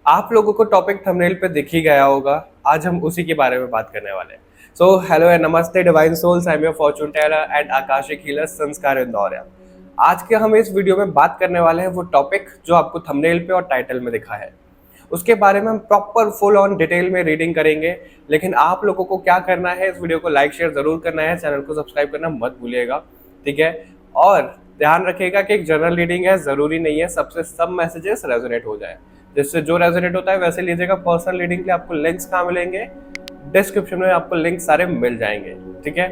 आप लोगों को टॉपिक थंबनेल पे दिख ही गया होगा। आज हम उसी के बारे में बात करने वाले हैं। सो हेलो एंड नमस्ते divine souls, I am your fortune teller and Akashic healer Sanskar Indoria. आज के हम इस वीडियो में बात करने वाले हैं वो टॉपिक जो आपको थंबनेल पे और टाइटल में दिखा है। उसके बारे में हम प्रॉपर फुल ऑन डिटेल में रीडिंग करेंगे। लेकिन आप लोगों को क्या करना है, इस वीडियो को लाइक शेयर जरूर करना है, चैनल को सब्सक्राइब करना मत भूलिएगा, ठीक है। और ध्यान रखिएगा कि एक जनरल रीडिंग है, जरूरी नहीं है सबसे सब मैसेजेस रेजोनेट हो जाए। जिससे जो रेजोनेट होता है वैसे लीजिएगा। पर्सनल रीडिंग के लिए आपको लिंक्स कहाँ मिलेंगे? डिस्क्रिप्शन में आपको लिंक सारे मिल जाएंगे, ठीक है।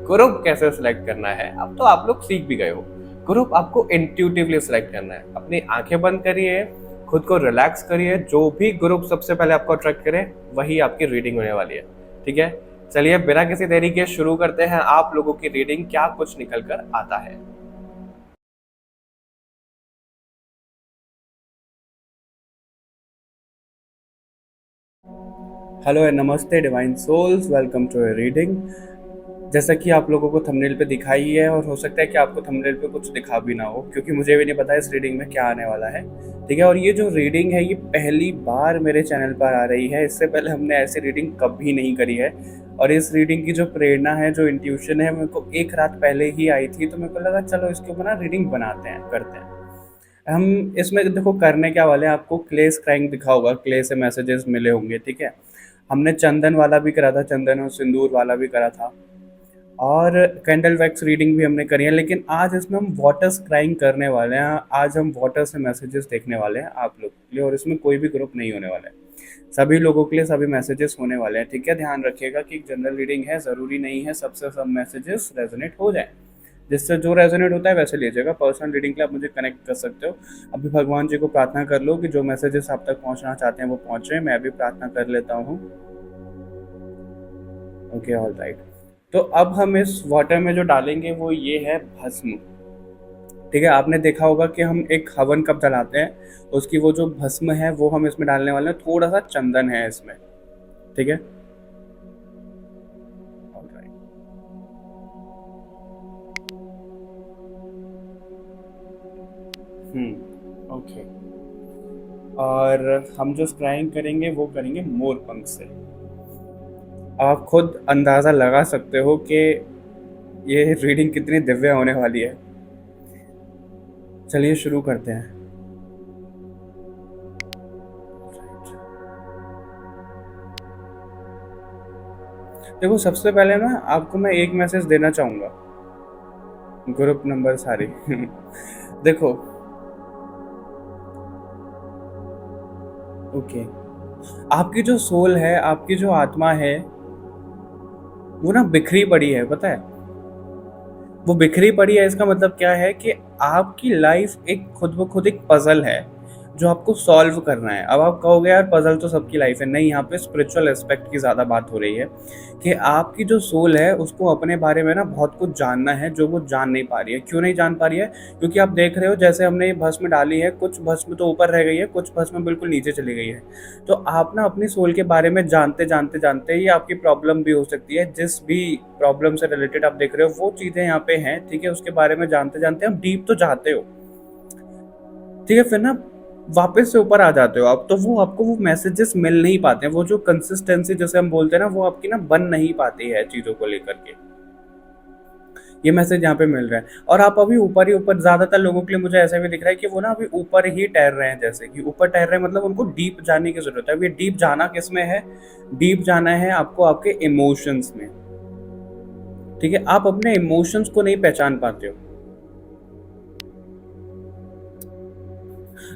ग्रुप कैसे सिलेक्ट करना है अब तो आप लोग सीख भी गए हो। ग्रुप आपको इंट्यूटिवली सिलेक्ट करना है। अपनी आंखें बंद करिए, खुद को रिलैक्स करिए, जो भी ग्रुप सबसे पहले आपको अट्रैक्ट करे वही आपकी रीडिंग होने वाली है, ठीक है। चलिए बिना किसी देरी के शुरू करते हैं आप लोगों की रीडिंग, क्या कुछ निकल कर आता है। हेलो एंड नमस्ते divine souls, welcome to a reading. जैसा कि आप लोगों को थंबनेल पे दिखाई है, और हो सकता है कि आपको थंबनेल पे कुछ दिखा भी ना हो, क्योंकि मुझे भी नहीं पता इस रीडिंग में क्या आने वाला है, ठीक है। और ये जो रीडिंग है ये पहली बार मेरे चैनल पर आ रही है। इससे पहले हमने ऐसी रीडिंग कभी नहीं करी है। और इस रीडिंग की जो प्रेरणा है, जो इंट्यूशन है, मेरे को एक रात पहले ही आई थी। तो मेरे को लगा चलो इसके ऊपर ना रीडिंग बनाते हैं, करते हैं हम। इसमें देखो करने क्या वाले हैं, आपको क्ले स्क्रैंग दिखा होगा, क्ले से मैसेजेस मिले होंगे, ठीक है। हमने चंदन वाला भी करा था, चंदन और सिंदूर वाला भी करा था, और कैंडल वैक्स रीडिंग भी हमने करी है। लेकिन आज इसमें हम वाटर स्क्राइंग करने वाले हैं। आज हम वाटर से मैसेजेस देखने वाले हैं आप लोग के लिए, और इसमें कोई भी ग्रुप नहीं होने वाला है। सभी लोगों के लिए सभी मैसेजेस होने वाले हैं, ठीक है। ध्यान रखिएगा कि जनरल रीडिंग है, ज़रूरी नहीं है सबसे सब मैसेजेस रेजोनेट हो जाए। जिससे जो रेजोनेट होता है वैसे लीजिएगा। पर्सनल रीडिंग के लिए आप मुझे कनेक्ट कर सकते हो। अभी भगवान जी को प्रार्थना कर लो कि जो मैसेजेस आप तक पहुंचना चाहते हैं वो पहुंचे। मैं भी प्रार्थना कर लेता हूँ। Okay, all right. तो अब हम इस वाटर में जो डालेंगे वो ये है भस्म, ठीक है। आपने देखा होगा कि हम एक हवन कप जलाते हैं, उसकी वो जो भस्म है वो हम इसमें डालने वाले हैं। थोड़ा सा चंदन है इसमें, ठीक है। All right. ओके। और हम जो स्क्राइंग करेंगे वो करेंगे मोर पंख से। आप खुद अंदाज़ा लगा सकते हो कि ये रीडिंग कितनी दिव्य होने वाली है। चलिए शुरू करते हैं। देखो सबसे पहले ना आपको मैं एक मैसेज देना चाहूँगा, ग्रुप नंबर सारी देखो, ओके, आपकी जो सोल है, आपकी जो आत्मा है, वो ना बिखरी पड़ी है, पता है। वो बिखरी पड़ी है, इसका मतलब क्या है कि आपकी लाइफ एक खुद ब खुद एक पजल है जो आपको सॉल्व करना है। अब आप कहोगे यार पजल तो सबकी लाइफ है, नहीं, यहाँ पे स्पिरिचुअल एस्पेक्ट की ज़्यादा बात हो रही है कि आपकी जो सोल है उसको अपने बारे में ना बहुत कुछ जानना है जो वो जान नहीं पा रही है। क्यों नहीं जान पा रही है? क्योंकि आप देख रहे हो जैसे हमने ये भस्म डाली है, कुछ भस्म तो ऊपर रह गई है, कुछ भस्म बिल्कुल नीचे चली गई है। तो आप ना अपनी सोल के बारे में जानते जानते जानते, ये आपकी प्रॉब्लम भी हो सकती है, जिस भी प्रॉब्लम से रिलेटेड आप देख रहे हो वो चीज़ें यहाँ पे हैं, ठीक है। उसके बारे में जानते जानते हम डीप तो जाते हो, ठीक है। फिर ना वापस से ऊपर आ जाते हो आप, तो वो आपको वो मैसेजेस मिल नहीं पाते हैं। वो जो कंसिस्टेंसी जैसे हम बोलते हैं ना, वो आपकी ना बन नहीं पाती है चीज़ों को लेकर के। ये मैसेज यहाँ पे मिल रहा है, और आप अभी ऊपर ही ऊपर, ज़्यादातर लोगों के लिए मुझे ऐसा भी दिख रहा है कि वो ना अभी ऊपर ही तैर रहे हैं। जैसे कि ऊपर तैर रहे हैं मतलब उनको डीप जाने की ज़रूरत है। अब ये डीप जाना किस में है? डीप जाना है आपको आपके इमोशंस में, ठीक है। आप अपने इमोशंस को नहीं पहचान पाते हो।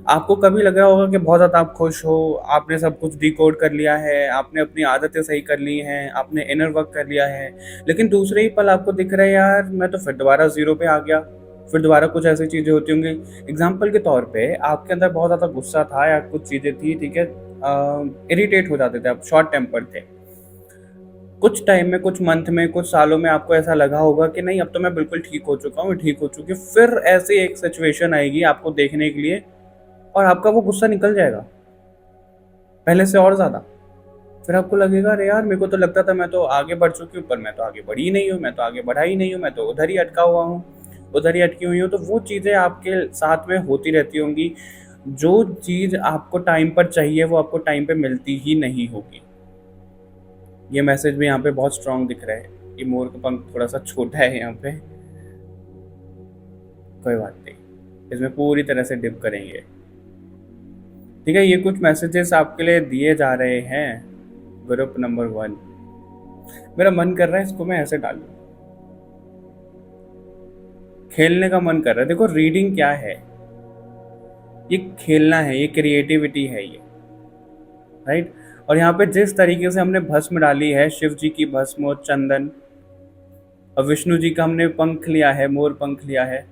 आपको कभी लगा होगा कि बहुत ज़्यादा आप खुश हो, आपने सब कुछ डिकोड कर लिया है, आपने अपनी आदतें सही कर ली हैं, आपने इनर वर्क कर लिया है, लेकिन दूसरे ही पल आपको दिख रहा है यार मैं तो फिर दोबारा ज़ीरो पे आ गया। फिर दोबारा कुछ ऐसी चीज़ें होती होंगी। एग्जाम्पल के तौर पे आपके अंदर बहुत ज़्यादा गुस्सा था या कुछ चीज़ें थी, ठीक है। इरिटेट हो जाते थे आप, शॉर्ट टेम्पर थे। कुछ टाइम में, कुछ मंथ में, कुछ सालों में आपको ऐसा लगा होगा कि नहीं अब तो मैं बिल्कुल ठीक हो चुका हूँ, ठीक हो चुकी हूँ। फिर ऐसी एक सिचुएशन आएगी आपको देखने के लिए, और आपका वो गुस्सा निकल जाएगा पहले से और ज़्यादा। फिर आपको लगेगा अरे यार मेरे को तो लगता था मैं तो आगे बढ़ चुकी हूँ, पर मैं तो आगे बढ़ी ही नहीं हूँ, मैं तो आगे बढ़ा ही नहीं हूँ, मैं तो उधर ही अटका हुआ हूँ, उधर ही अटकी हुई हूँ। तो वो चीज़ें आपके साथ में होती रहती होंगी। जो चीज़ आपको टाइम पर चाहिए वो आपको टाइम पे मिलती ही नहीं होगी। ये मैसेज भी यहाँ पे बहुत स्ट्रांग दिख रहा है। ये मोर का पंख थोड़ा सा छोटा है यहाँ पे, कोई बात नहीं, इसमें पूरी तरह से डिप करेंगे। ठीक है, ये कुछ मैसेजेस आपके लिए दिए जा रहे हैं। ग्रुप नंबर 1, मेरा मन कर रहा है इसको मैं ऐसे डालूं, खेलने का मन कर रहा है। देखो रीडिंग क्या है, ये खेलना है, ये क्रिएटिविटी है ये, राइट। और यहाँ पे जिस तरीके से हमने भस्म डाली है, शिव जी की भस्म और चंदन, और विष्णु जी का हमने पंख लिया है, मोर पंख लिया है,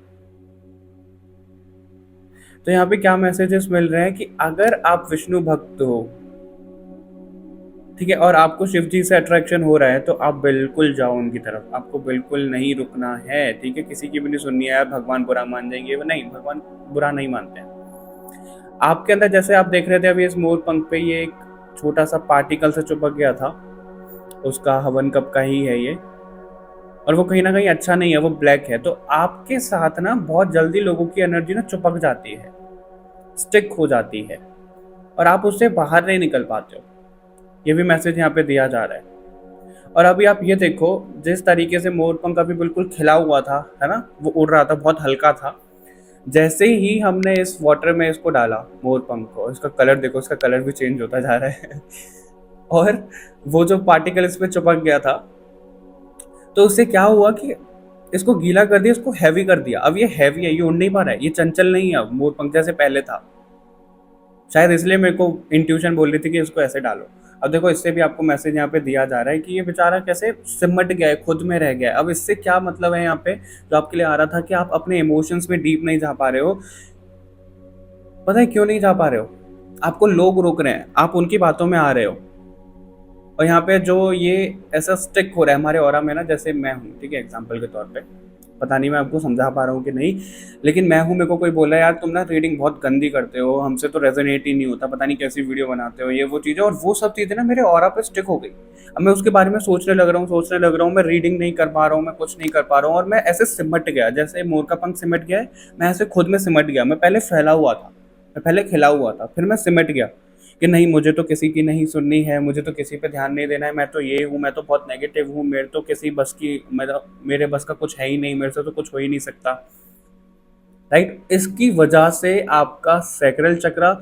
तो यहाँ पे क्या मैसेजेस मिल रहे हैं कि अगर आप विष्णु भक्त हो, ठीक है, और आपको शिव जी से अट्रैक्शन हो रहा है, तो आप बिल्कुल जाओ उनकी तरफ, आपको बिल्कुल नहीं रुकना है। ठीक है, किसी की भी नहीं सुननी है। भगवान बुरा मान जाएंगे, वो नहीं, भगवान बुरा नहीं मानते हैं। आपके अंदर जैसे आप देख रहे थे अभी इस मोर पंख पे ये एक छोटा सा पार्टिकल से चिपक गया था, उसका हवन कप का ही है ये, और वो कहीं ना कहीं अच्छा नहीं है, वो ब्लैक है। तो आपके साथ ना बहुत जल्दी लोगों की एनर्जी ना चिपक जाती है, स्टिक हो जाती है, और आप उससे बाहर नहीं निकल पाते हो। ये भी मैसेज यहाँ पे दिया जा रहा है। और अभी आप ये देखो, जिस तरीके से मोर पंख अभी बिल्कुल खिला हुआ था, है ना, वो उड़ रहा था, बहुत हल्का था। जैसे ही हमने इस वाटर में इसको डाला मोर पंख को, इसका कलर देखो, इसका कलर भी चेंज होता जा रहा है और वो जो पार्टिकल इस पे चिपक गया था, तो उससे क्या हुआ कि इसको गीला कर दिया, इसको हैवी कर दिया। अब ये हैवी है, ये उड़ नहीं पा रहा है, ये चंचल नहीं है अब मोर पंख जैसे पहले था। शायद इसलिए मेरे को इंट्यूशन बोल रही थी कि इसको ऐसे डालो। अब देखो, इससे भी आपको मैसेज यहाँ पे दिया जा रहा है कि ये बेचारा कैसे सिमट गया है, खुद में रह गया है। अब इससे क्या मतलब है यहाँ पे जो आपके लिए आ रहा था कि आप अपने इमोशंस में डीप नहीं जा पा रहे हो। पता है क्यों नहीं जा पा रहे हो? आपको लोग रोक रहे हैं, आप उनकी बातों में आ रहे हो, और यहाँ पे जो ये ऐसा स्टिक हो रहा है हमारे ऑरा में ना, जैसे मैं हूँ, ठीक है, एग्जाम्पल के तौर पे, पता नहीं मैं आपको समझा पा रहा हूँ कि नहीं, लेकिन मैं हूँ, मेरे को कोई बोला यार तुम ना रीडिंग बहुत गंदी करते हो, हमसे तो रेजोनेट ही नहीं होता, पता नहीं कैसी वीडियो बनाते हो, ये वो चीज़ें, और वो सब चीज़ें ना मेरे ऑरा पे स्टिक हो गई। अब मैं उसके बारे में सोचने लग रहा हूँ, मैं रीडिंग नहीं कर पा रहा हूँ, मैं कुछ नहीं कर पा रहा हूँ, और मैं ऐसे सिमट गया, जैसे मोर का पंख सिमट गया है, मैं ऐसे खुद में सिमट गया। मैं पहले फैला हुआ था, मैं पहले खिला हुआ था, फिर मैं सिमट गया कि नहीं, मुझे तो किसी की नहीं सुननी है, मुझे तो किसी पे ध्यान नहीं देना है, मैं तो ये हूँ, मैं तो बहुत नेगेटिव हूँ, मेरे तो किसी बस की, मेरे बस का कुछ है ही नहीं, मेरे से तो कुछ हो ही नहीं सकता, राइट। इसकी वजह से आपका सैक्रल चक्रा,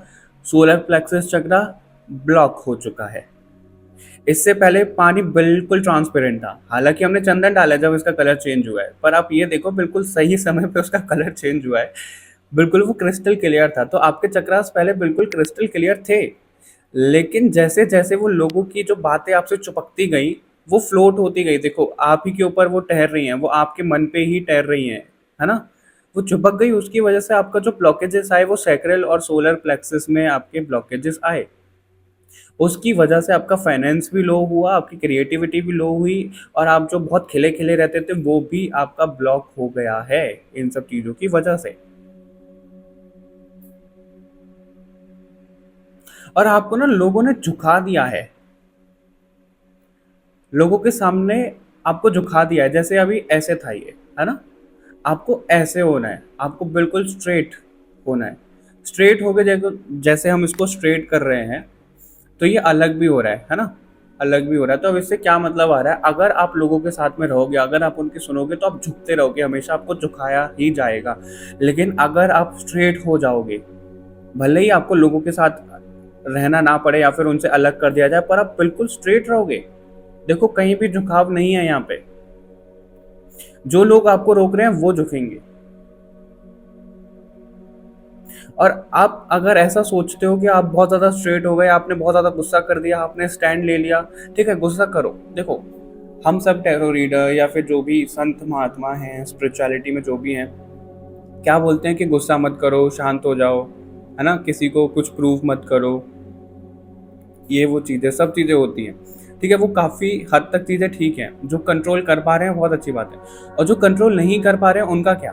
सोलर प्लेक्सस चक्रा ब्लॉक हो चुका है। इससे पहले पानी बिल्कुल ट्रांसपेरेंट था, हालांकि हमने चंदन डाला जब इसका कलर चेंज हुआ है, पर आप ये देखो बिल्कुल सही समय पे उसका कलर चेंज हुआ है, बिल्कुल वो क्रिस्टल क्लियर था। तो आपके चक्रास पहले बिल्कुल क्रिस्टल क्लियर थे, लेकिन जैसे जैसे वो लोगों की जो बातें आपसे चिपकती गई, वो फ्लोट होती गई। देखो आप ही के ऊपर वो ठहर रही हैं, वो आपके मन पे ही ठहर रही हैं, है ना, वो चिपक गई। उसकी वजह से आपका जो ब्लॉकेजेस आए वो सैक्रल और सोलर प्लेक्सस में आपके ब्लॉकेजेस आए। उसकी वजह से आपका फाइनेंस भी लो हुआ, आपकी क्रिएटिविटी भी लो हुई, और आप जो बहुत खिले खिले रहते थे वो भी आपका ब्लॉक हो गया है इन सब चीज़ों की वजह से। और आपको ना लोगों ने झुका दिया है, लोगों के सामने आपको झुका दिया है। जैसे अभी ऐसे था ये, है ना, आपको ऐसे होना है, आपको बिल्कुल स्ट्रेट होना है। स्ट्रेट हो गए, जैसे हम इसको स्ट्रेट कर रहे हैं, तो ये अलग भी हो रहा है ना, अलग भी हो रहा है। तो अब इससे क्या मतलब आ रहा है, अगर आप लोगों के साथ में रहोगे, अगर आप उनकी सुनोगे, तो आप झुकते रहोगे, हमेशा आपको झुकाया ही जाएगा। लेकिन अगर आप स्ट्रेट हो जाओगे, भले ही आपको लोगों के साथ रहना ना पड़े या फिर उनसे अलग कर दिया जाए, पर आप बिल्कुल स्ट्रेट रहोगे, देखो कहीं भी झुकाव नहीं है यहाँ पे। जो लोग आपको रोक रहे हैं वो झुकेंगे। और आप अगर ऐसा सोचते हो कि आप बहुत ज़्यादा स्ट्रेट हो गए, आपने बहुत ज़्यादा गुस्सा कर दिया, आपने स्टैंड ले लिया, ठीक है, गुस्सा करो। देखो हम सब टैरो रीडर या फिर जो भी संत महात्मा हैं स्पिरिचुअलिटी में जो भी हैं, क्या बोलते हैं कि गुस्सा मत करो, शांत हो जाओ, है ना, किसी को कुछ प्रूव मत करो, ये वो चीज़ें, सब चीज़ें होती हैं, ठीक है। वो काफ़ी हद तक चीज़ें ठीक हैं, जो कंट्रोल कर पा रहे हैं बहुत अच्छी बात है, और जो कंट्रोल नहीं कर पा रहे हैं उनका क्या,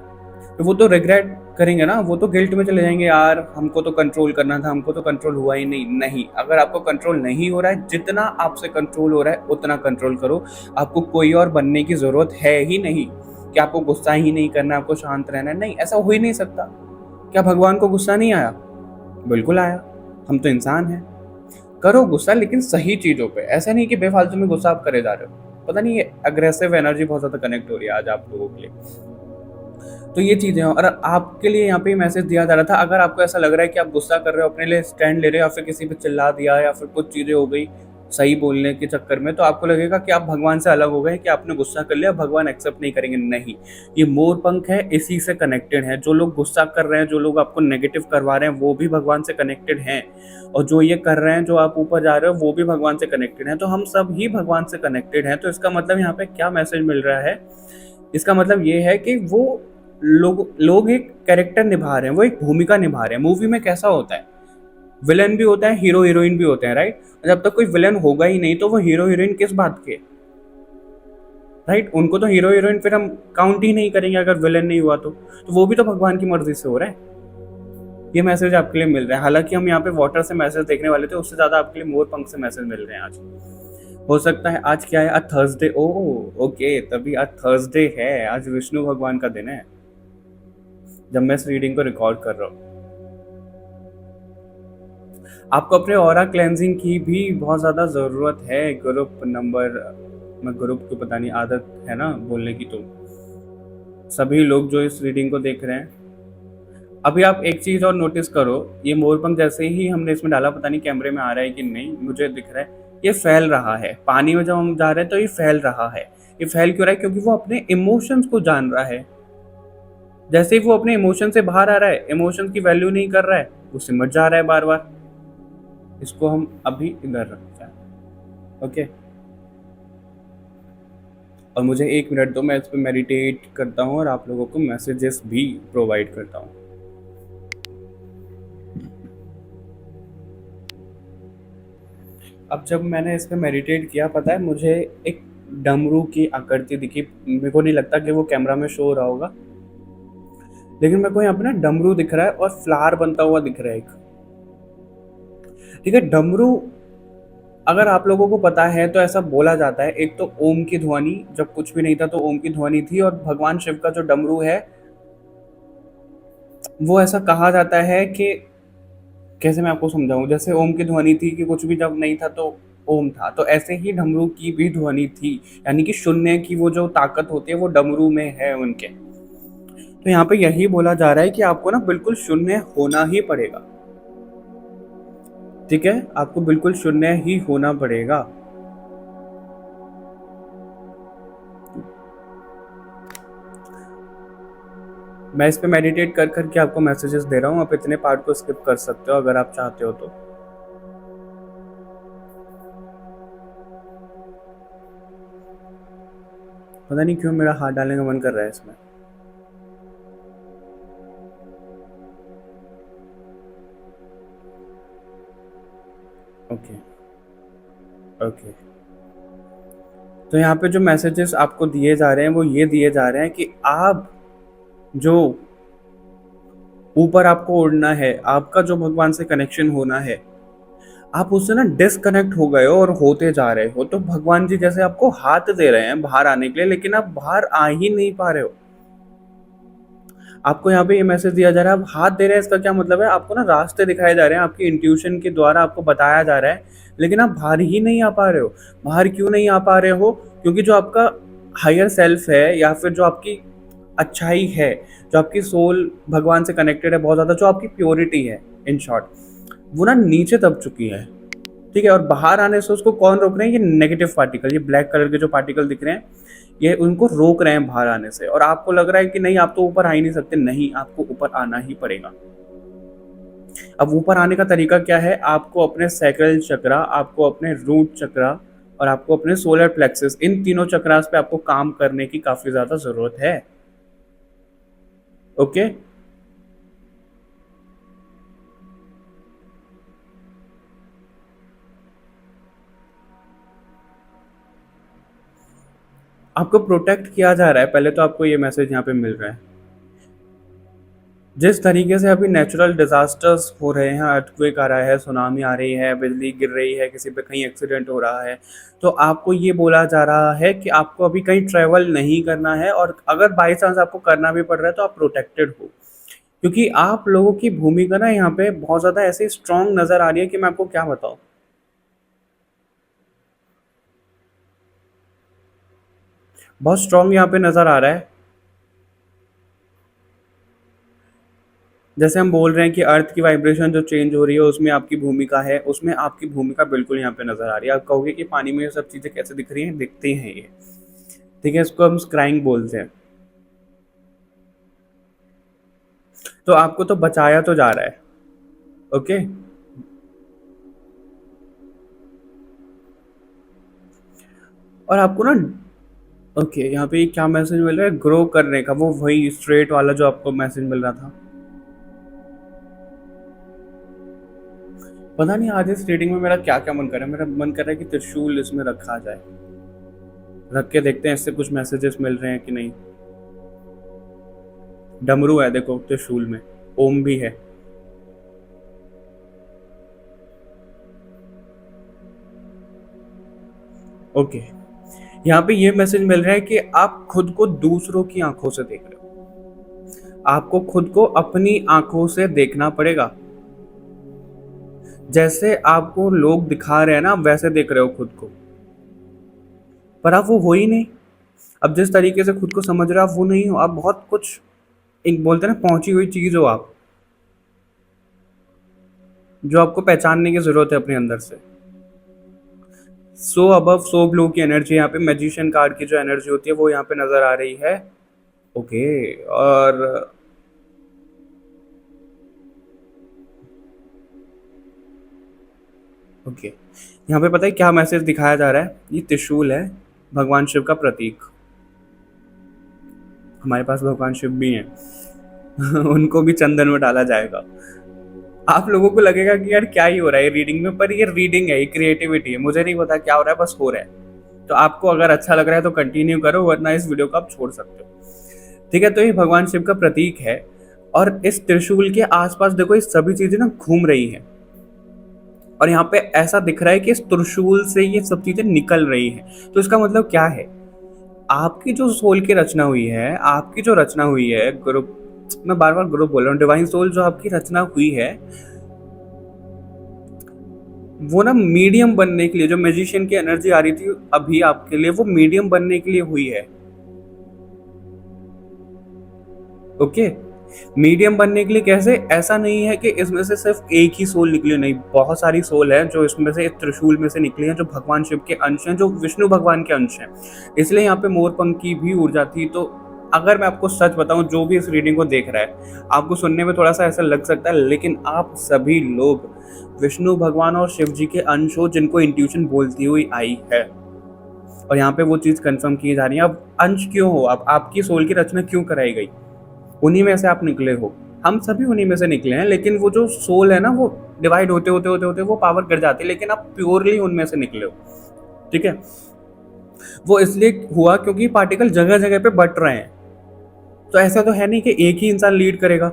तो वो तो रिग्रेट करेंगे ना, वो तो गिल्ट में चले जाएंगे, यार हमको तो कंट्रोल करना था, हमको तो कंट्रोल हुआ ही नहीं। नहीं, अगर आपको कंट्रोल नहीं हो रहा है, जितना आपसे कंट्रोल हो रहा है उतना कंट्रोल करो। आपको कोई और बनने की ज़रूरत है ही नहीं कि आपको गुस्सा ही नहीं करना, आपको शांत रहना है, नहीं, ऐसा हो ही नहीं सकता। क्या भगवान को गुस्सा नहीं आया? बिल्कुल आया, हम तो इंसान हैं। करो गुस्सा लेकिन सही चीज़ों पे, ऐसा नहीं कि बेफालतू में गुस्सा आप करे जा रहे हो। पता नहीं ये अग्रेसिव एनर्जी बहुत ज़्यादा कनेक्ट हो रही है आज आप लोगों के लिए। तो ये चीज़ें हैं और आपके लिए यहाँ पे मैसेज दिया जा रहा था, अगर आपको ऐसा लग रहा है कि आप गुस्सा कर रहे हो, अपने लिए स्टैंड ले रहे हो या फिर किसी पे चिल्ला दिया या फिर कुछ चीज़ें हो गई सही बोलने के चक्कर में, तो आपको लगेगा कि आप भगवान से अलग हो गए, कि आपने गुस्सा कर लिया, भगवान एक्सेप्ट नहीं करेंगे। नहीं, ये मोरपंख है, इसी से कनेक्टेड है। जो लोग गुस्सा कर रहे हैं, जो लोग आपको नेगेटिव करवा रहे हैं, वो भी भगवान से कनेक्टेड हैं, और जो ये कर रहे हैं, जो आप ऊपर जा रहे हो, वो भी भगवान से कनेक्टेड हैं। तो हम सब ही भगवान से कनेक्टेड हैं। तो इसका मतलब यहाँ पे क्या मैसेज मिल रहा है? इसका मतलब ये है कि वो लोग एक कैरेक्टर निभा रहे हैं, वो एक भूमिका निभा रहे हैं। मूवी में कैसा होता है, विलन भी होता है, हीरो हीरोइन भी होते हैं, राइट? जब तक कोई विलन होगा ही नहीं तो वो हीरो हीरोइन किस बात के, राइट? उनको तो हीरो हीरोइन फिर हम काउंट ही नहीं करेंगे अगर विलन नहीं हुआ तो वो भी तो भगवान की मर्जी से हो रहा है। ये मैसेज आपके लिए मिल रहा है। हालांकि हम यहाँ पे वाटर से मैसेज देखने वाले थे, उससे ज्यादा आपके लिए मोर पंख से मैसेज मिल रहे हैं आज। हो सकता है आज क्या है, आज थर्सडे। ओह ओके, तभी आज थर्सडे है, आज विष्णु भगवान का दिन है जब मैं इस रीडिंग को रिकॉर्ड कर रहा हूँ। आपको अपने ऑरा क्लेंजिंग की भी बहुत ज़्यादा ज़रूरत है। ग्रुप नंबर, मैं ग्रुप को पता नहीं, आदत है ना बोलने की, तो सभी लोग जो इस रीडिंग को देख रहे हैं, अभी आप एक चीज़ और नोटिस करो, ये मोरपंख जैसे ही हमने इसमें डाला, पता नहीं कैमरे में आ रहा है कि नहीं, मुझे दिख रहा है ये फैल रहा है। पानी में जब हम जा रहे हैं तो ये फैल रहा है। ये फैल क्यों रहा है? क्योंकि वो अपने इमोशंस को जान रहा है। जैसे ही वो अपने इमोशन से बाहर आ रहा है, इमोशंस की वैल्यू नहीं कर रहा है, वो सिमट जा रहा है बार बार। इसको हम अभी इधर रखते हैं, ओके? और मुझे 1 मिनट दो, मैं इस पर मेडिटेट करता हूँ और आप लोगों को मैसेजेस भी प्रोवाइड करता हूँ। अब जब मैंने इस पर मेडिटेट किया, पता है मुझे एक डमरू की आकृति दिखी। मेरे को नहीं लगता कि वो कैमरा में शो हो रहा होगा, लेकिन मेरे को यहाँ पे ना डमरू दिख रहा है और फ्लावर बनता हुआ दिख रहा है एक। ठीक है, डमरू अगर आप लोगों को पता है तो ऐसा बोला जाता है, एक तो ओम की ध्वनि, जब कुछ भी नहीं था तो ओम की ध्वनि थी, और भगवान शिव का जो डमरू है वो ऐसा कहा जाता है कि, कैसे मैं आपको समझाऊं, जैसे ओम की ध्वनि थी कि कुछ भी जब नहीं था तो ओम था, तो ऐसे ही डमरू की भी ध्वनि थी, यानी कि शून्य की वो जो ताकत होती है वो डमरू में है उनके। तो यहाँ पे यही बोला जा रहा है कि आपको ना बिल्कुल शून्य होना ही पड़ेगा। ठीक है, आपको बिल्कुल शून्य ही होना पड़ेगा। मैं इस पे मेडिटेट कर करके आपको मैसेजेस दे रहा हूँ, आप इतने पार्ट को स्किप कर सकते हो अगर आप चाहते हो तो। पता नहीं क्यों मेरा हाथ डालने का मन कर रहा है इसमें। ओके ओके, तो यहाँ पे जो मैसेजेस आपको दिए जा रहे हैं वो ये दिए जा रहे हैं कि आप जो ऊपर आपको उड़ना है, आपका जो भगवान से कनेक्शन होना है, आप उससे ना डिस्कनेक्ट हो गए हो और होते जा रहे हो। तो भगवान जी जैसे आपको हाथ दे रहे हैं बाहर आने के लिए, लेकिन आप बाहर आ ही नहीं पा रहे हो। आपको यहाँ पे ये मैसेज दिया जा रहा है, आप हाथ दे रहे हैं, इसका क्या मतलब है? आपको ना रास्ते दिखाए जा रहे हैं, आपकी इंट्यूशन के द्वारा आपको बताया जा रहा है, लेकिन आप बाहर ही नहीं आ पा रहे हो। बाहर क्यों नहीं आ पा रहे हो? क्योंकि जो आपका हायर सेल्फ है, या फिर जो आपकी अच्छाई है, जो आपकी सोल भगवान से कनेक्टेड है बहुत ज़्यादा, जो आपकी प्योरिटी है, इन शॉर्ट, वो ना नीचे दब चुकी है। ठीक है, और बाहर आने से उसको कौन रोक रहे हैं? ये नेगेटिव पार्टिकल, ये ब्लैक कलर के जो पार्टिकल दिख रहे हैं, ये उनको रोक रहे हैं बाहर आने से। और आपको लग रहा है कि नहीं, आप तो ऊपर आ ही नहीं सकते। नहीं, आपको ऊपर आना ही पड़ेगा। अब ऊपर आने का तरीका क्या है? आपको अपने सैक्रल चक्रा, आपको अपने रूट चक्रा और आपको अपने सोलर प्लेक्सस, इन तीनों चक्रास पे आपको काम करने की काफी ज्यादा जरूरत है। ओके, आपको प्रोटेक्ट किया जा रहा है, पहले तो आपको ये मैसेज यहाँ पे मिल रहा है। जिस तरीके से अभी नेचुरल डिजास्टर्स हो रहे हैं, अर्थक्वेक आ रहा है, सुनामी आ रही है, बिजली गिर रही है, किसी पे कहीं एक्सीडेंट हो रहा है, तो आपको ये बोला जा रहा है कि आपको अभी कहीं ट्रैवल नहीं करना है, और अगर बाई चांस आपको करना भी पड़ रहा है तो आप प्रोटेक्टेड हो। क्योंकि आप लोगों की भूमिका ना यहाँ पे बहुत ज़्यादा ऐसे स्ट्रांग नज़र आ रही है कि मैं आपको क्या बताऊँ। बहुत स्ट्रांग यहाँ पे नज़र आ रहा है। जैसे हम बोल रहे हैं कि अर्थ की वाइब्रेशन जो चेंज हो रही है उसमें आपकी भूमिका है, उसमें आपकी भूमिका बिल्कुल यहाँ पे नज़र आ रही है। आप कहोगे कि पानी में ये सब चीज़ें कैसे दिख रही हैं? दिखती हैं ये। ठीक है, इसको हम स्क्राइंग बोलते हैं। तो आपको तो बचाया तो जा रहा है। ओके। और आपको ना, ओके, यहाँ पे क्या मैसेज मिल रहा है? ग्रो करने का, वो वही स्ट्रेट वाला जो आपको मैसेज मिल रहा था। पता नहीं आज इस रीडिंग में मेरा क्या क्या मन कर रहा है। मेरा मन कर रहा है कि त्रिशूल इसमें रखा जाए, रख के देखते हैं इससे कुछ मैसेजेस मिल रहे हैं कि नहीं। डमरू है देखो त्रिशूल में, ओम भी है। ओके, यहाँ पे ये मैसेज मिल रहा है कि आप खुद को दूसरों की आंखों से देख रहे हो। आपको खुद को अपनी आंखों से देखना पड़ेगा। जैसे आपको लोग दिखा रहे हैं ना, वैसे देख रहे हो खुद को, पर आप वो हो ही नहीं। अब जिस तरीके से खुद को समझ रहे हो आप वो नहीं हो। आप बहुत कुछ, एक बोलते हैं ना, पहुंची हुई चीज हो आप, जो आपको पहचानने की जरूरत है अपने अंदर से। सो अबव सो ब्लू की एनर्जी यहाँ पे, मैजिशियन कार्ड की जो एनर्जी होती है वो यहाँ पे नजर आ रही है। ओके। और ओके, यहाँ पे पता है क्या मैसेज दिखाया जा रहा है? ये त्रिशूल है, भगवान शिव का प्रतीक। हमारे पास भगवान शिव भी हैं। उनको भी चंदन में डाला जाएगा। आप लोगों को लगेगा कि यार क्या ही हो रहा है रीडिंग में, पर ये रीडिंग है, ये क्रिएटिविटी है। मुझे नहीं पता क्या हो रहा है, बस हो रहा है। तो आपको अगर अच्छा लग रहा है तो कंटिन्यू करो, वरना इस वीडियो को आप छोड़ सकते हो। ठीक है, तो ये भगवान शिव का प्रतीक है। और इस त्रिशूल के आसपास देखो ये सभी चीजें ना घूम रही हैं। और यहाँ पे ऐसा दिख रहा है कि इस त्रिशूल से ये सब चीजें निकल रही हैं। तो इसका मतलब क्या है? आपकी जो सोल की रचना हुई है, आपकी जो रचना हुई है ग्रुप, मैं बार बार ग्रुप बोल रहा हूँ, डिवाइन सोल जो आपकी रचना हुई है, वो ना मीडियम बनने के लिए, जो मैजिशियन की एनर्जी आ रही थी अभी आपके लिए, वो मीडियम बनने के लिए हुई है। ओके, मीडियम बनने के लिए कैसे? ऐसा नहीं है कि इसमें से सिर्फ एक ही सोल निकली, नहीं, बहुत सारी सोल है जो इसमें से, इस त्रिशूल में से निकली हैं, जो भगवान शिव के अंश हैं, जो विष्णु भगवान के अंश हैं। इसलिए यहाँ पे मोरपंख की भी ऊर्जा थी। तो अगर मैं आपको सच बताऊं, जो भी इस रीडिंग को देख रहा है, आपको सुनने में थोड़ा सा ऐसा लग सकता है, लेकिन आप सभी लोग विष्णु भगवान और शिव जी के अंश हो, जिनको इंट्यूशन बोलती हुई आई है। और यहाँ पे वो चीज कंफर्म की जा रही है। अब अंश क्यों हो आप, आपकी सोल की रचना क्यों कराई गई? उन्हीं में से आप निकले हो। हम सभी उन्हीं में से निकले हैं, लेकिन वो जो सोल है ना, वो डिवाइड होते होते होते होते वो पावर गिर जाती है, लेकिन आप प्योरली उनमें से निकले हो। ठीक है, वो इसलिए हुआ क्योंकि पार्टिकल जगह जगह पे बट रहे हैं। तो ऐसा तो है नहीं कि एक ही इंसान लीड करेगा,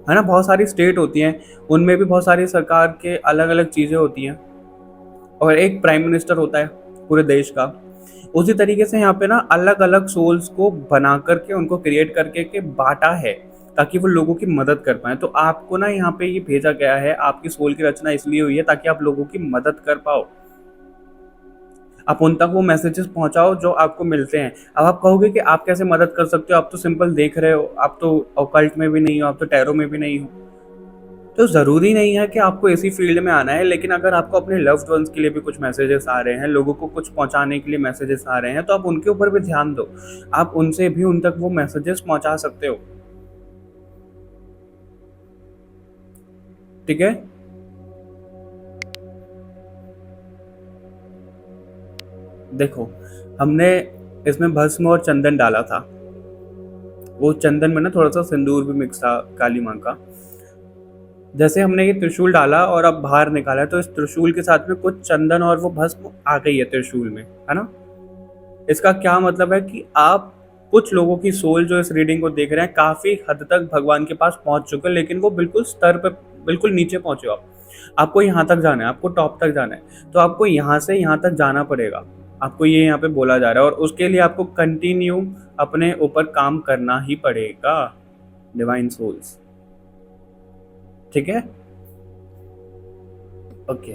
है ना। बहुत सारी स्टेट होती हैं, उनमें भी बहुत सारी सरकार के अलग अलग चीजें होती हैं, और एक प्राइम मिनिस्टर होता है पूरे देश का। उसी तरीके से यहाँ पे ना अलग अलग सोल्स को बना करके, उनको क्रिएट करके के बांटा है, ताकि वो लोगों की मदद कर पाए। तो आपको ना यहाँ पे ये भेजा गया है, आपकी सोल की रचना इसलिए हुई है ताकि आप लोगों की मदद कर पाओ, आप उन तक वो मैसेजेस पहुंचाओ जो आपको मिलते हैं। अब आप कहोगे कि आप कैसे मदद कर सकते हो, आप तो सिंपल देख रहे हो, आप तो ऑकल्ट में भी नहीं हो, आप तो टैरो में भी नहीं हो। तो ज़रूरी नहीं है कि आपको इसी फील्ड में आना है, लेकिन अगर आपको अपने लव्ड वंस के लिए भी कुछ मैसेजेस आ रहे हैं, लोगों को कुछ पहुंचाने के लिए मैसेजेस आ रहे हैं, तो आप उनके ऊपर भी ध्यान दो। आप उनसे भी उन तक वो मैसेजेस पहुंचा सकते हो। ठीक है, देखो, हमने इसमें भस्म और चंदन डाला था। वो चंदन में ना थोड़ा सा सिंदूर भी मिक्स था काली माँ का। जैसे हमने ये त्रिशूल डाला और अब बाहर निकाला, तो इस त्रिशूल के साथ में कुछ चंदन और वो भस्म आ गई है त्रिशूल में, है ना। इसका क्या मतलब है कि आप, कुछ लोगों की सोल जो इस रीडिंग को देख रहे हैं, काफी हद तक भगवान के पास पहुंच चुके हैं, लेकिन वो बिल्कुल स्तर पर, बिल्कुल नीचे पहुंचे हो आप। आपको यहाँ तक जाना है, आपको टॉप तक जाना है, तो आपको यहाँ से यहाँ तक जाना पड़ेगा। आपको ये यहाँ पे बोला जा रहा है, और उसके लिए आपको कंटिन्यू अपने ऊपर काम करना ही पड़ेगा। Divine souls. ठीक है, ओके।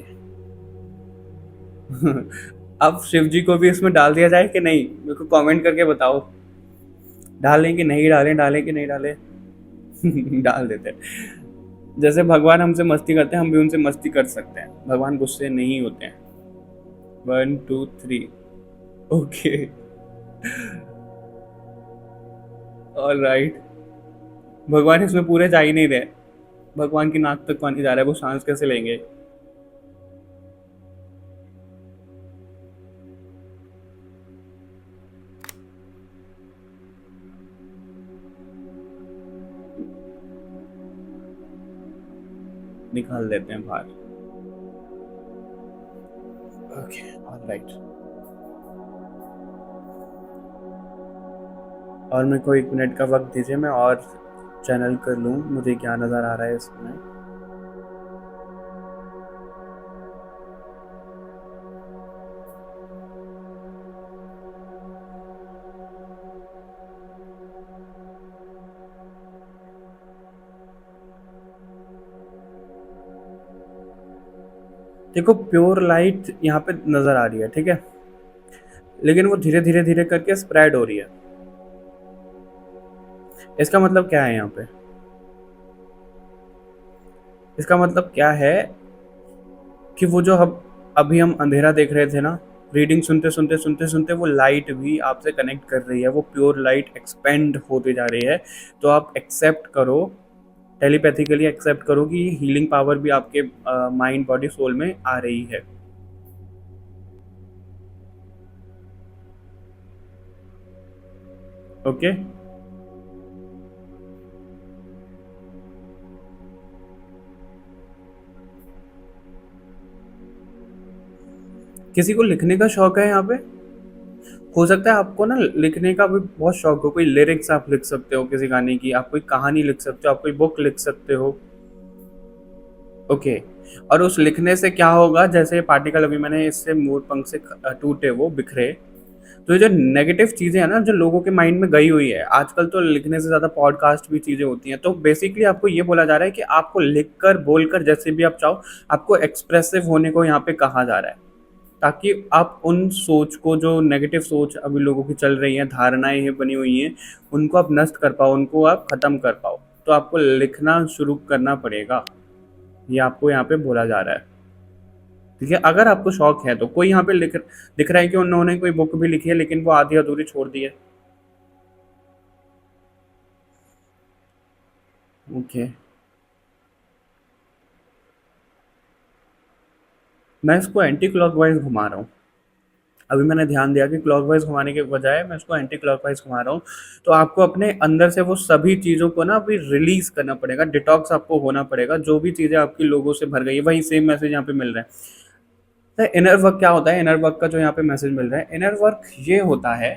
अब शिव जी को भी इसमें डाल दिया जाए कि नहीं, मेरे को कमेंट करके बताओ, डालें कि नहीं डालें, डालें कि नहीं डालें। डाल देते हैं। जैसे भगवान हमसे मस्ती करते हैं, हम भी उनसे मस्ती कर सकते हैं, भगवान गुस्से नहीं होते हैं। 1 2 3, ओके, ऑलराइट। भगवान इसमें पूरे जा ही नहीं रहे, भगवान की नाक तक पानी जा रहा है, वो सांस कैसे लेंगे। निकाल देते हैं बाहर। Okay, alright. और मेरे को 1 मिनट का वक्त दीजिए, मैं और चैनल कर लूँ, मुझे क्या नज़र आ रहा है इसमें। देखो प्योर लाइट यहाँ पे नज़र आ रही है, ठीक है, लेकिन वो धीरे धीरे धीरे करके स्प्रेड हो रही है। इसका मतलब क्या है यहाँ पे, इसका मतलब क्या है कि वो जो हम अभी हम अंधेरा देख रहे थे ना, रीडिंग सुनते सुनते सुनते सुनते वो लाइट भी आपसे कनेक्ट कर रही है, वो प्योर लाइट एक्सपेंड होती जा रही है। तो आप एक्सेप्ट करो, टेलीपैथिकली एक्सेप्ट करो कि ये हीलिंग पावर भी आपके माइंड बॉडी सोल में आ रही है। ओके, किसी को लिखने का शौक है यहाँ पे, हो सकता है आपको ना लिखने का भी बहुत शौक हो, कोई लिरिक्स आप लिख सकते हो किसी गाने की, आप कोई कहानी लिख सकते हो, आप कोई बुक लिख सकते हो। ओके, और उस लिखने से क्या होगा, जैसे पार्टिकल अभी मैंने इससे मोर पंख से टूटे वो बिखरे, तो ये जो नेगेटिव चीज़ें हैं ना जो लोगों के माइंड में गई हुई है, आजकल तो लिखने से ज़्यादा पॉडकास्ट भी चीज़ें होती हैं, तो बेसिकली आपको ये बोला जा रहा है कि आपको लिखकर बोलकर जैसे भी आप चाहो, आपको एक्सप्रेसिव होने को यहाँ पे कहा जा रहा है, ताकि आप उन सोच को, जो नेगेटिव सोच अभी लोगों की चल रही हैं, धारणाएं हैं बनी हुई हैं, उनको आप नष्ट कर पाओ, उनको आप ख़त्म कर पाओ। तो आपको लिखना शुरू करना पड़ेगा, ये आपको यहाँ पे बोला जा रहा है। ठीक है, अगर आपको शौक है तो कोई यहाँ पे दिख रहा है कि उन्होंने कोई बुक भी लिखी है लेकिन वो आधी अधूरी छोड़ दी है। ओके, मैं इसको एंटी क्लॉकवाइज घुमा रहा हूँ। अभी मैंने ध्यान दिया कि क्लॉकवाइज घुमाने के बजाय मैं इसको एंटी क्लॉकवाइज घुमा रहा हूँ। तो आपको अपने अंदर से वो सभी चीज़ों को ना अभी रिलीज करना पड़ेगा, डिटॉक्स आपको होना पड़ेगा, जो भी चीज़ें आपकी लोगों से भर गई है, वही सेम मैसेज यहाँ पे मिल रहा है। तो इनर वर्क क्या होता है, इनर वर्क का जो यहाँ पे मैसेज मिल रहा है, इनर वर्क ये होता है,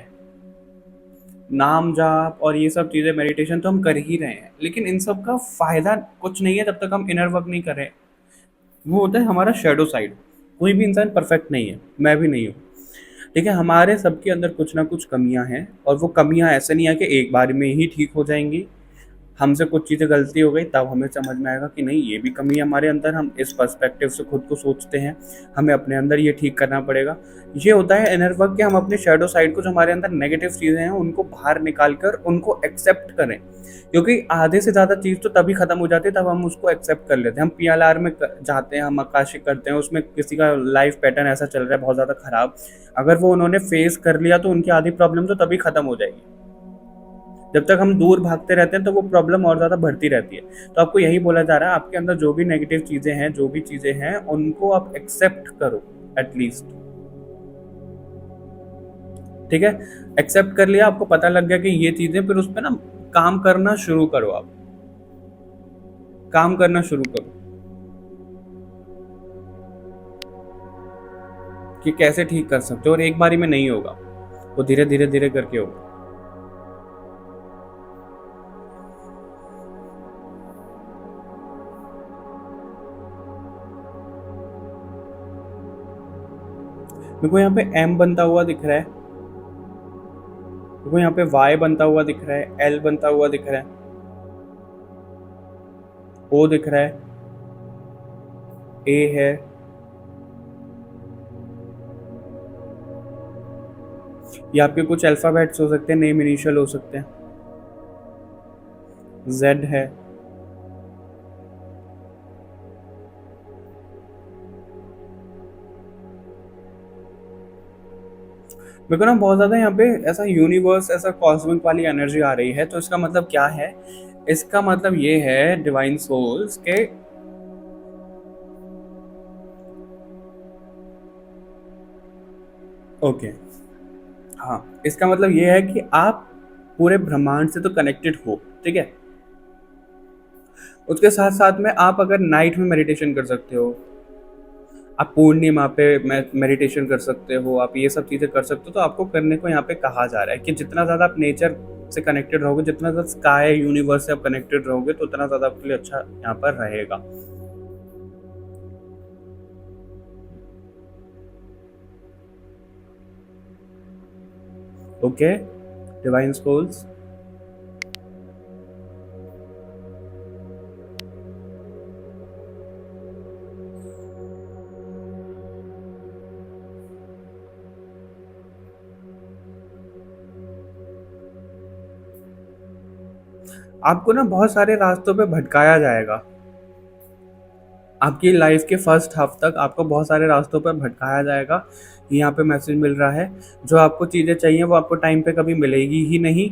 नाम जाप और ये सब चीज़ें, मेडिटेशन तो हम कर ही रहे हैं, लेकिन इन सब का फ़ायदा कुछ नहीं है जब तक हम इनर वर्क नहीं कर रहे। वो होता है हमारा शेडो साइड। कोई भी इंसान परफेक्ट नहीं है, मैं भी नहीं हूँ, ठीक है, हमारे सबके अंदर कुछ ना कुछ कमियां हैं, और वो कमियां ऐसे नहीं है कि एक बार में ही ठीक हो जाएंगी। हमसे कुछ चीज़ें गलती हो गई तब हमें समझ में आएगा कि नहीं ये भी कमी है हमारे अंदर, हम इस पर्सपेक्टिव से खुद को सोचते हैं, हमें अपने अंदर ये ठीक करना पड़ेगा। ये होता है इनर वर्क कि हम अपने शेडो साइड को, जो हमारे अंदर नेगेटिव चीज़ें हैं, उनको बाहर निकाल कर उनको एक्सेप्ट करें, क्योंकि आधे से ज़्यादा चीज़ तो तभी ख़त्म हो जाती है तब हम उसको एक्सेप्ट कर लेते हैं। हम PLR में जाते हैं, हम आकाशिक करते हैं, उसमें किसी का लाइफ पैटर्न ऐसा चल रहा है बहुत ज़्यादा ख़राब, अगर वो उन्होंने फेस कर लिया तो उनकी आधी प्रॉब्लम तो तभी ख़त्म हो जाएगी। जब तक हम दूर भागते रहते हैं तो वो प्रॉब्लम और ज़्यादा बढ़ती रहती है। तो आपको यही बोला जा रहा है, आपके अंदर जो भी नेगेटिव चीज़ें हैं, जो भी चीज़ें हैं, उनको आप एक्सेप्ट करो एटलीस्ट। ठीक है, एक्सेप्ट कर लिया, आपको पता लग गया कि ये चीज़ें, फिर उस पर ना काम करना शुरू करो, आप काम करना शुरू करो कि कैसे ठीक कर सकते हो, और एक बारी में नहीं होगा, वो धीरे धीरे धीरे करके होगा। मेरे को यहाँ पे M बनता हुआ दिख रहा है, मेरे को यहाँ पे Y बनता हुआ दिख रहा है, L बनता हुआ दिख रहा है। ओ दिख रहा है, ए है, ये आपके कुछ अल्फ़ाबेट्स हो सकते हैं, नेम इनिशियल हो सकते हैं, जेड है। मेरे को ना बहुत ज़्यादा यहाँ पे ऐसा यूनिवर्स, ऐसा कॉस्मिक वाली एनर्जी आ रही है, तो इसका मतलब क्या है? इसका मतलब ये है डिवाइन सोल्स के, ओके, हाँ, इसका मतलब ये है कि आप पूरे ब्रह्मांड से तो कनेक्टेड हो, ठीक है? उसके साथ साथ में आप अगर नाइट में मेडिटेशन कर सकते हो, आप पूर्णिमा पे मेडिटेशन कर सकते हो, आप ये सब चीज़ें कर सकते हो, तो आपको करने को यहाँ पे कहा जा रहा है कि जितना ज़्यादा आप नेचर से कनेक्टेड रहोगे, जितना ज़्यादा स्काई यूनिवर्स से आप कनेक्टेड रहोगे, तो उतना ज़्यादा आपके लिए अच्छा यहाँ पर रहेगा। ओके, डिवाइन सोल्स, आपको ना बहुत सारे रास्तों पे भटकाया जाएगा। आपकी लाइफ के फर्स्ट हाफ तक आपको बहुत सारे रास्तों पर भटकाया जाएगा। यहाँ पे मैसेज मिल रहा है, जो आपको चीज़ें चाहिए वो आपको टाइम पे कभी मिलेगी ही नहीं,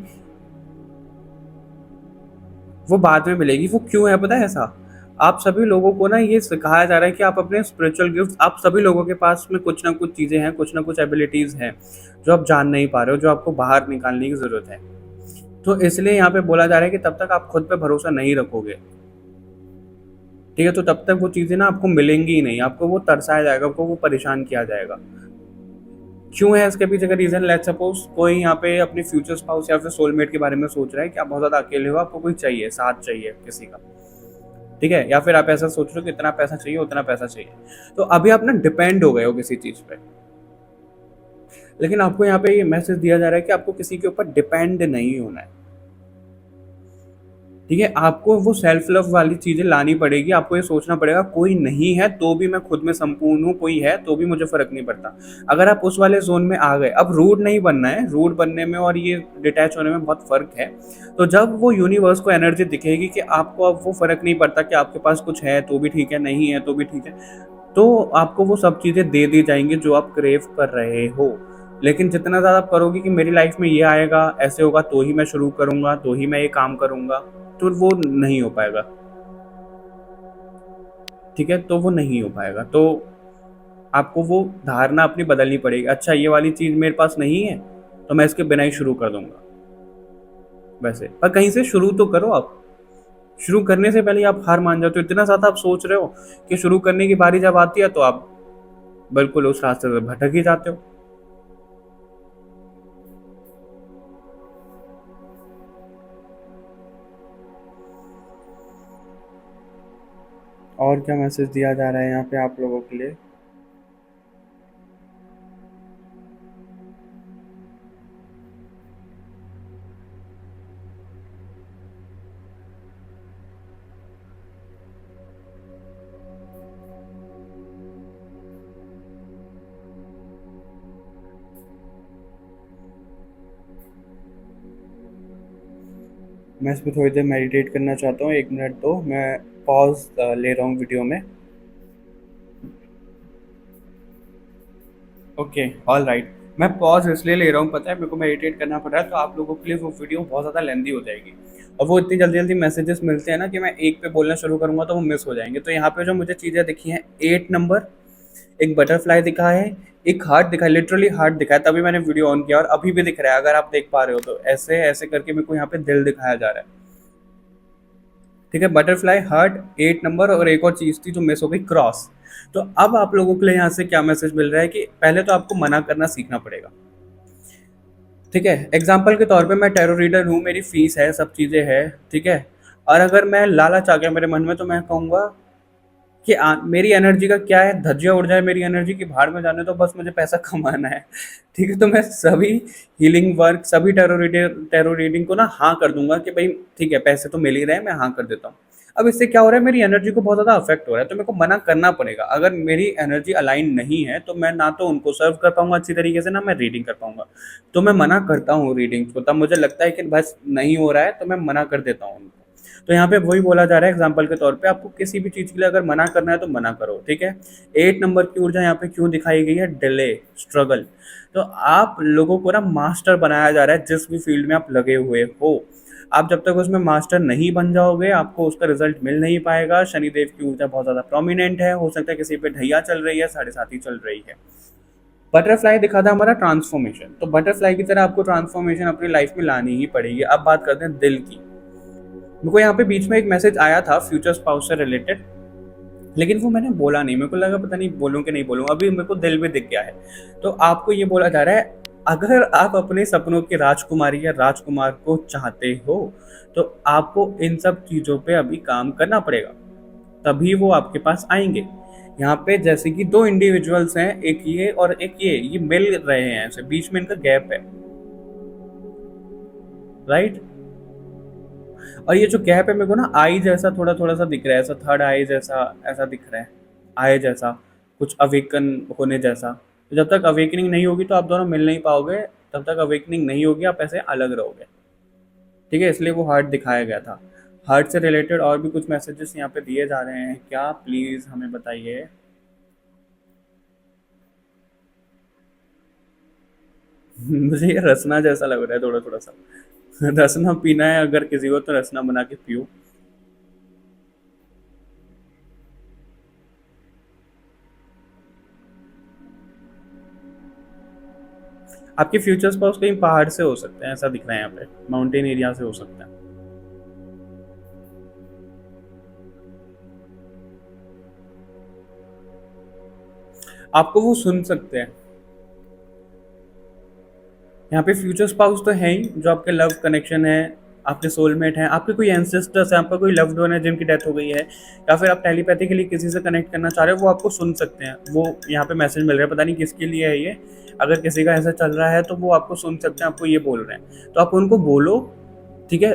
वो बाद में मिलेगी। वो क्यों है पता है ऐसा? आप सभी लोगों को ना ये सिखाया जा रहा है कि आप अपने स्पिरिचुअल गिफ्ट्स, आप सभी लोगों के पास में कुछ ना कुछ चीज़ें हैं, कुछ ना कुछ एबिलिटीज़ हैं, जो आप जान नहीं पा रहे हो, जो आपको बाहर निकालने की ज़रूरत है। तो इसलिए यहाँ पे बोला जा रहा है कि तब तक आप खुद पे भरोसा नहीं रखोगे, ठीक है? तो तब तक वो चीज़ें ना आपको मिलेंगी ही नहीं, आपको वो तरसाया जाएगा, आपको वो परेशान किया जाएगा। क्यों है इसके पीछे का रीज़न? लेट्स सपोज़ कोई यहाँ पे अपने फ्यूचर स्पाउस या फिर सोलमेट के बारे में सोच रहा है कि आप बहुत ज़्यादा अकेले हो, आपको कोई चाहिए, साथ चाहिए किसी का, ठीक है? या फिर आप ऐसा सोच रहे हो कि इतना पैसा चाहिए, उतना पैसा चाहिए। तो अभी आप ना डिपेंड हो गए हो किसी चीज़ पे। लेकिन आपको यहाँ पे ये मैसेज दिया जा रहा है कि आपको किसी के ऊपर डिपेंड नहीं होना है, ठीक है? आपको वो सेल्फ लव वाली चीज़ें लानी पड़ेगी, आपको ये सोचना पड़ेगा कोई नहीं है तो भी मैं खुद में संपूर्ण हूँ, कोई है तो भी मुझे फ़र्क नहीं पड़ता। अगर आप उस वाले ज़ोन में आ गए, अब रूड नहीं बनना है, रूड बनने में और ये डिटैच होने में बहुत फ़र्क है। तो जब वो यूनिवर्स को एनर्जी दिखेगी कि आपको अब वो फ़र्क नहीं पड़ता कि आपके पास कुछ है तो भी ठीक है, नहीं है तो भी ठीक है, तो आपको वो सब चीज़ें दे दी जाएँगी जो आप क्रेव कर रहे हो। लेकिन जितना ज़्यादा आप करोगे कि मेरी लाइफ़ में ये आएगा, ऐसे होगा तो ही मैं शुरू करूँगा, तो ही मैं ये काम करूँगा, तो वो नहीं हो पाएगा, ठीक है? तो वो नहीं हो पाएगा। तो आपको वो धारणा अपनी बदलनी पड़ेगी। अच्छा, ये वाली चीज़ मेरे पास नहीं है, तो मैं इसके बिना ही शुरू कर दूँगा, वैसे। पर कहीं से शुरू तो करो आप। शुरू करने से पहले ही आप हार मान जाते हो। इतना ज़्यादा आप सोच रहे हो कि शुरू करने की बारी जब आती है तो आप बिल्कुल उस रास्ते से भटक ही जाते हो। और क्या मैसेज दिया जा रहा है यहाँ पे आप लोगों के लिए? मैं इस पे थोड़ी देर मेडिटेट करना चाहता हूँ, 1 मिनट दो, मैं पॉज़ ले रहा हूँ वीडियो में। Okay, alright. मैं पॉज़ इसलिए ले रहा हूँ, पता है मेरे को मेडिटेट करना पड़ रहा है, तो आप लोगों के लिए वो वीडियो बहुत ज़्यादा लेंदी हो जाएगी। और वो इतनी जल्दी-जल्दी मैसेजेस मिलते हैं ना कि मैं एक पे बोलना शुरू करूँगा तो वो मिस हो जाएँगे। तो यहाँ पे जो मुझे चीज़ें दिखी हैं, 8 नंबर, एक बटरफ्लाई दिखा है, एक हार्ट दिखा है, लिटरली हार्ट दिखा है, तभी मैंने वीडियो ऑन किया और अभी भी दिख रहा है, अगर आप देख पा रहे हो तो। ऐसे-ऐसे करके मेरे को यहाँ पे दिल दिखाया जा रहा है। ठीक है, बटरफ्लाई, हार्ट, 8 नंबर और एक और चीज़ थी जो मिस हो गई, क्रॉस। तो अब आप लोगों के लिए यहाँ से क्या मैसेज मिल रहा है कि पहले तो आपको मना करना सीखना पड़ेगा। ठीक है, एग्जाम्पल के तौर पे मैं टैरो रीडर हूँ, मेरी फीस है, सब चीज़ें हैं, ठीक है? और अगर मैं लालच आ गया मेरे मन में तो मैं कहूँगा कि मेरी एनर्जी का क्या है, धज्जियाँ उड़ जाए मेरी एनर्जी की, भाड़ में जाने दो, बस मुझे पैसा कमाना है। ठीक है? तो मैं सभी हीलिंग वर्क, सभी टैरो रीडिंग को ना हाँ कर दूँगा कि भई ठीक है, पैसे तो मिल ही रहे हैं, मैं हाँ कर देता हूँ। अब इससे क्या हो रहा है, मेरी एनर्जी को बहुत ज़्यादा अफेक्ट हो रहा है, तो मेरे को मना करना पड़ेगा। अगर मेरी एनर्जी अलाइन नहीं है तो मैं ना तो उनको सर्व कर पाऊंगा अच्छी तरीके से, ना मैं रीडिंग कर पाऊंगा। तो मैं मना करता हूँ रीडिंग्स को, तब मुझे लगता है कि बस नहीं हो रहा है तो मैं मना कर देता हूँ उनको। तो यहाँ पे वही बोला जा रहा है एग्जाम्पल के तौर पे, आपको किसी भी चीज़ के लिए अगर मना करना है तो मना करो, ठीक है। 8 नंबर की ऊर्जा यहाँ पे क्यों दिखाई गई है, डिले, स्ट्रगल। तो आप लोगों को ना मास्टर बनाया जा रहा है जिस भी फील्ड में आप लगे हुए हो। आप जब तक उसमें मास्टर नहीं बन जाओगे आपको उसका रिजल्ट मिल नहीं पाएगा। शनिदेव की ऊर्जा बहुत ज़्यादा प्रोमिनेंट है, हो सकता है किसी पे ढैया चल रही है, 7.5 चल रही है। बटरफ्लाई दिखा था हमारा ट्रांसफॉर्मेशन, तो बटरफ्लाई की तरह आपको ट्रांसफॉर्मेशन अपनी लाइफ में लानी ही पड़ेगी। अब बात करते हैं दिल की। मेरे को यहाँ पे बीच में एक मैसेज आया था फ्यूचर स्पाउस से रिलेटेड, लेकिन वो मैंने बोला नहीं, मेरे को लगा पता नहीं बोलूँ कि नहीं बोलूँ, अभी मेरे को दिल में दिख गया है। तो आपको ये बोला जा रहा है, अगर आप अपने सपनों की राजकुमारी या राजकुमार को चाहते हो तो आपको इन सब चीज़ों पे अभी काम करना पड़ेगा, तभी वो आपके पास आएंगे। यहाँ पे जैसे कि दो इंडिविजुअल्स हैं, एक ये और एक ये मिल रहे हैं, ऐसे बीच में इनका गैप है, राइट। और ये जो गैप है मेरे को ना आई जैसा थोड़ा थोड़ा सा दिख रहा है, ऐसा थर्ड आई जैसा ऐसा दिख रहा है, आई जैसा, कुछ अवेकन होने जैसा। तो जब तक अवेकनिंग नहीं होगी तो आप दोनों मिल नहीं पाओगे, तब तक अवेकनिंग नहीं होगी, आप ऐसे अलग रहोगे, ठीक है। इसलिए वो हार्ट दिखाया गया था। हार्ट से रिलेटेड और भी कुछ मैसेजेस यहाँ पे दिए जा रहे हैं क्या, प्लीज़ हमें बताइए। मुझे ये रसना जैसा लग रहा है थोड़ा थोड़ा सा। रसना पीना है अगर किसी को तो रसना बना के पियो। आपके फ्यूचर स्पाउस कहीं पहाड़ से हो सकते हैं, ऐसा दिख रहा है यहाँ पे, माउंटेन एरिया से हो सकता है। आपको वो सुन सकते हैं। यहाँ पे फ्यूचर स्पाउस तो है ही, जो आपके लव कनेक्शन है, आपके सोलमेट हैं, आपके कोई एंसेस्टर्स हैं, आपका कोई लव्ड वन है जिनकी डेथ हो गई है, या फिर आप टेलीपैथिकली किसी से कनेक्ट करना चाह रहे हो, वो आपको सुन सकते हैं। वो यहाँ पे मैसेज मिल रहा है, पता नहीं किसके लिए है ये। अगर किसी का ऐसा चल रहा है तो वो आपको सुन सकते हैं, आपको ये बोल रहे हैं, तो आप उनको बोलो, ठीक है।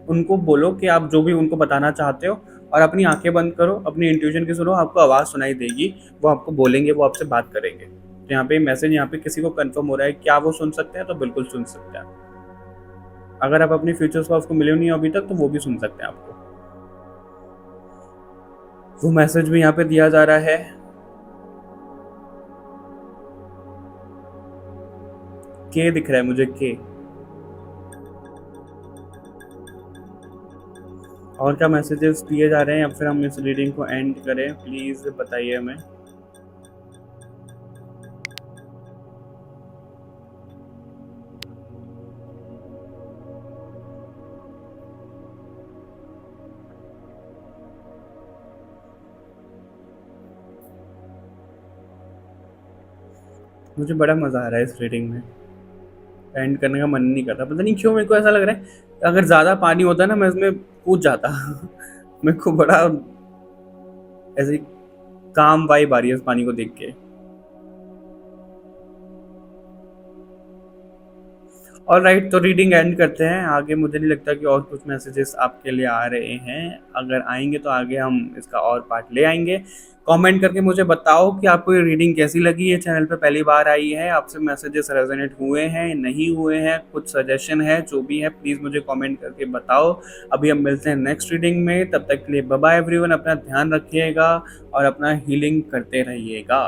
उनको बोलो कि आप जो भी उनको बताना चाहते हो, और अपनी आंखें बंद करो, अपनी इंट्यूशन की सुनो, आपको आवाज़ सुनाई देगी, वो आपको बोलेंगे, वो आपसे बात करेंगे। तो यहाँ पे मैसेज, यहाँ पे किसी को कंफर्म हो रहा है, क्या वो सुन सकते हैं, तो बिल्कुल सुन सकते हैं। अगर आप अपनी फ्यूचर स्पाउस को मिले नहीं हो अभी तक तो वो भी सुन सकते हैं आपको। वो मैसेज भी यहाँ पे दिया जा रहा है, के दिख रहा है मुझे, के। और क्या मैसेजेस दिए जा रहे हैं, या फिर हम इस रीडिंग को एंड करें, प्लीज़ बताइए हमें। मुझे बड़ा मज़ा आ रहा है इस रीडिंग में, एंड करने का मन नहीं करता, पता नहीं क्यों मेरे को ऐसा लग रहा है अगर ज़्यादा पानी होता ना मैं इसमें कूद जाता। मेरे को बड़ा ऐसी काम वाइब आ रही है इस पानी को देख के। और राइट, तो रीडिंग एंड करते हैं, आगे मुझे नहीं लगता कि और कुछ मैसेजेस आपके लिए आ रहे हैं। अगर आएंगे तो आगे हम इसका और पार्ट ले आएंगे। कमेंट करके मुझे बताओ कि आपको ये रीडिंग कैसी लगी, ये चैनल पे पहली बार आई है, आपसे मैसेजेस रेजोनेट हुए हैं नहीं हुए हैं, कुछ सजेशन है, जो भी है प्लीज़ मुझे कमेंट करके बताओ। अभी हम मिलते हैं नेक्स्ट रीडिंग में, तब तक के लिए बाय बाय एवरीवन, अपना ध्यान रखिएगा और अपना हीलिंग करते रहिएगा।